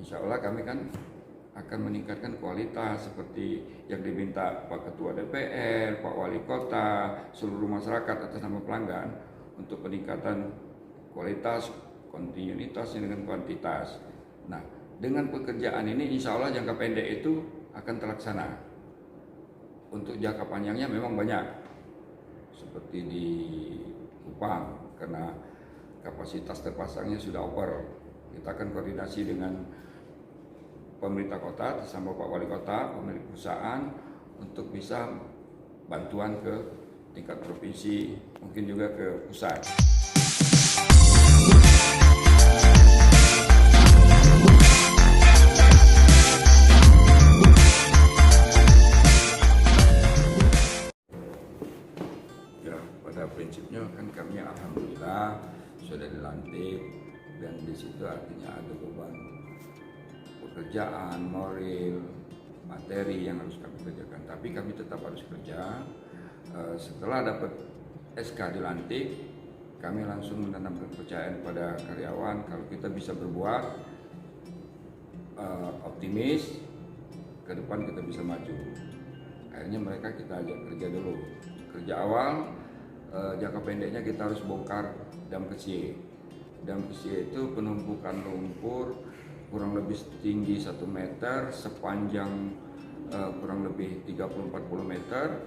insya Allah kami kan akan meningkatkan kualitas seperti yang diminta Pak Ketua DPR, Pak Wali Kota, seluruh masyarakat atas nama pelanggan untuk peningkatan kualitas, kontinuitas dengan kuantitas. Nah, dengan pekerjaan ini insya Allah jangka pendek itu akan terlaksana. Untuk jangka panjangnya memang banyak, seperti di Kupang, karena kapasitas terpasangnya sudah over. Kita akan koordinasi dengan pemerintah kota sama Pak Wali Kota, pemilik perusahaan untuk bisa bantuan ke tingkat provinsi, mungkin juga ke pusat. Ya, pada prinsipnya kan kami alhamdulillah sudah dilantik, dan di situ artinya ada beban pekerjaan, moral, materi yang harus kami kerjakan. Tapi kami tetap harus kerja. Setelah dapat SK dilantik, kami langsung menanamkan kepercayaan pada karyawan kalau kita bisa berbuat, optimis, ke depan kita bisa maju. Akhirnya mereka kita ajak kerja dulu. Kerja awal, jangka pendeknya kita harus bongkar dam kecil. Dam kecil itu penumpukan lumpur kurang lebih tinggi 1 meter, sepanjang kurang lebih 30-40 meter,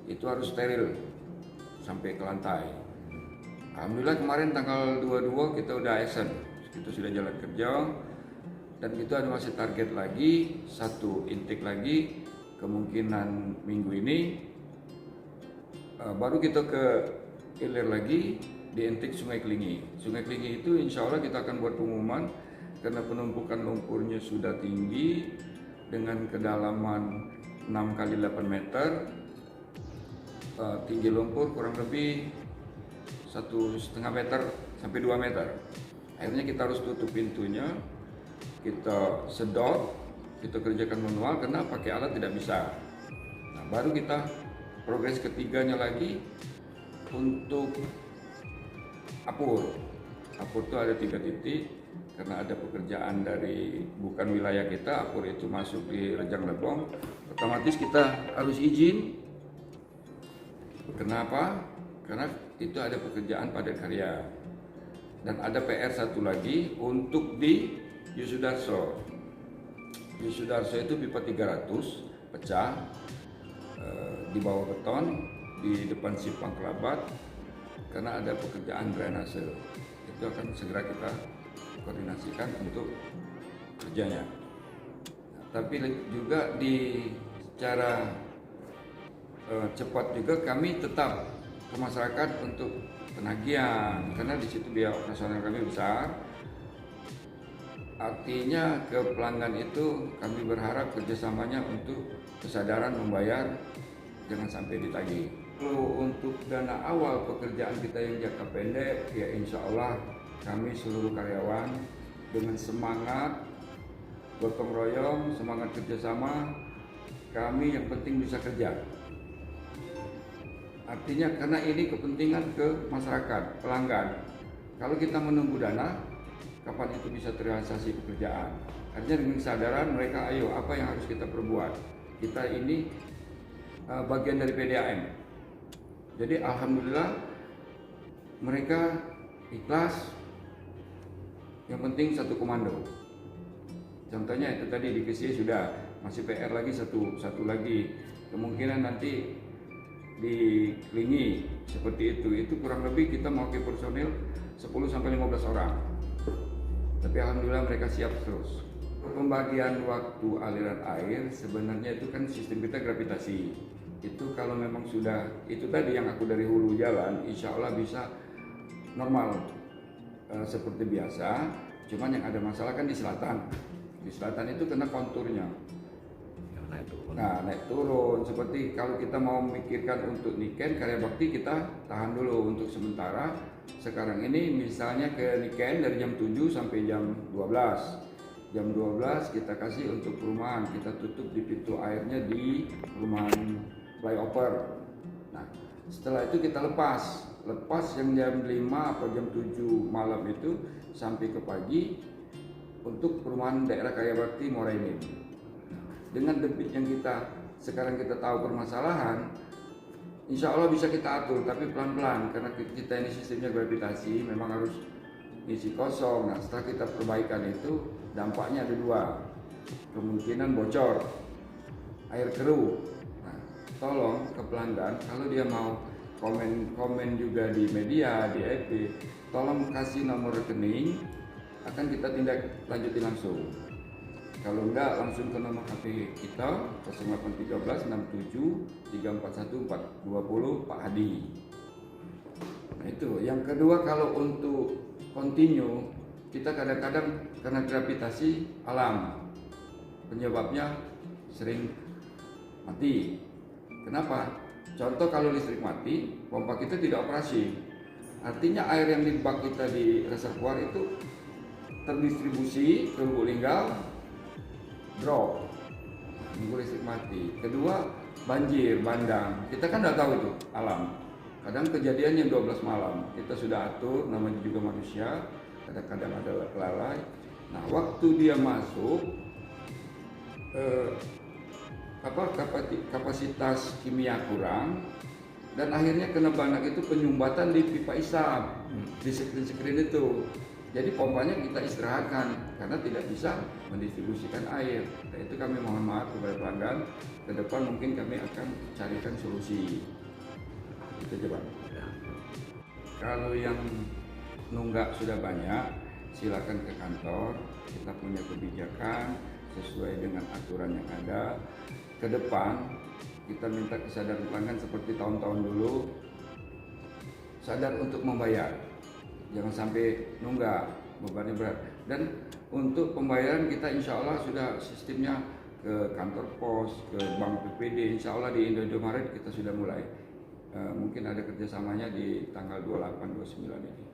itu harus steril sampai ke lantai. Alhamdulillah kemarin tanggal 22 kita udah action, kita sudah jalan kerja, dan itu ada masih target lagi, 1 intake lagi, kemungkinan minggu ini, baru kita ke hilir lagi di intake Sungai Kelingi. Sungai Kelingi itu insya Allah kita akan buat pengumuman, karena penumpukan lumpurnya sudah tinggi dengan kedalaman 6 kali 8 meter, tinggi lumpur kurang lebih 1,5 meter sampai 2 meter. Akhirnya kita harus tutup pintunya, kita sedot, kita kerjakan manual karena pakai alat tidak bisa. Nah, baru kita progres ketiganya lagi untuk apur. Apur itu ada 3 titik. Karena ada pekerjaan dari bukan wilayah kita, apur itu masuk di Rejang Lebong, otomatis kita harus izin. Kenapa? Karena itu ada pekerjaan padat karya. Dan ada PR satu lagi untuk di Yusudarso. Yusudarso itu pipa 300 pecah, di bawah beton, di depan simpang Kelabat, karena ada pekerjaan drainase. Itu akan segera kita koordinasikan untuk kerjanya. Tapi juga secara cepat juga kami tetap ke masyarakat untuk penagihan, karena di situ biaya operasional kami besar. Artinya ke pelanggan itu kami berharap kerjasamanya untuk kesadaran membayar, jangan sampai ditagih. Kalau untuk dana awal pekerjaan kita yang jangka pendek, ya insya Allah kami seluruh karyawan dengan semangat gotong royong, semangat kerjasama, kami yang penting bisa kerja. Artinya karena ini kepentingan ke masyarakat, pelanggan. Kalau kita menunggu dana, kapan itu bisa terrealisasi pekerjaan? Artinya dengan kesadaran mereka, ayo apa yang harus kita perbuat? Kita ini bagian dari PDAM. Jadi alhamdulillah mereka ikhlas. Yang penting satu komando. Contohnya itu tadi di KSI sudah, masih PR lagi satu lagi. Kemungkinan nanti di Kelingi seperti itu kurang lebih kita mewakili personil 10-15 orang. Tapi alhamdulillah mereka siap terus. Pembagian waktu aliran air sebenarnya itu kan sistem kita gravitasi. Itu kalau memang sudah, itu tadi yang aku dari hulu jalan, insya Allah bisa normal. Seperti biasa, cuman yang ada masalah kan di selatan. Di selatan itu kena konturnya. Naik turun. Seperti kalau kita mau memikirkan untuk Niken, Karya Bakti kita tahan dulu untuk sementara. Sekarang ini misalnya ke Niken dari jam 7 sampai jam 12. Jam 12 kita kasih untuk perumahan, kita tutup di pintu airnya di perumahan flyover. Nah, setelah itu kita lepas yang jam 5 atau jam 7 malam itu sampai ke pagi, untuk perumahan daerah Kaya Bakti Muara Enim. Dengan debit yang sekarang kita tahu permasalahan, insya Allah bisa kita atur, tapi pelan-pelan karena kita ini sistemnya gravitasi, memang harus isi kosong. Nah, setelah kita perbaikan itu dampaknya ada dua, kemungkinan bocor, air keruh. Nah, tolong ke pelanggan kalau dia mau komen juga di media, di FB, tolong kasih nomor rekening, akan kita tindak lanjuti langsung. Kalau enggak, langsung ke nomor HP kita 0813 67 341 420 Pak Hadi. Nah itu. Yang kedua, kalau untuk continue, kita kadang-kadang karena gravitasi alam penyebabnya sering mati. Kenapa? Contoh, kalau listrik mati, pompa kita tidak operasi. Artinya air yang di bak kita di reservoir itu terdistribusi ke Lubuk Linggau, drop, nunggu listrik mati. Kedua, banjir bandang, kita kan udah tahu itu alam, kadang kejadiannya 12 malam, kita sudah atur, namanya juga manusia, kadang-kadang ada lalai. Nah, waktu dia masuk kapasitas kimia kurang, dan akhirnya kena banyak itu penyumbatan di pipa isap, di screen itu. Jadi pompanya kita istirahatkan karena tidak bisa mendistribusikan air. Nah, itu kami mohon maaf kepada pelanggan. Ke depan mungkin kami akan carikan solusi. Itu coba. Kalau yang nunggak sudah banyak, silakan ke kantor. Kita punya kebijakan sesuai dengan aturan yang ada. Ke depan kita minta kesadaran pelanggan seperti tahun-tahun dulu, sadar untuk membayar. Jangan sampai nunggak, bebannya berat. Dan untuk pembayaran kita insya Allah sudah sistemnya ke kantor pos, ke bank PPD. Insya Allah di Indomaret kita sudah mulai. Mungkin ada kerjasamanya di tanggal 28-29 ini.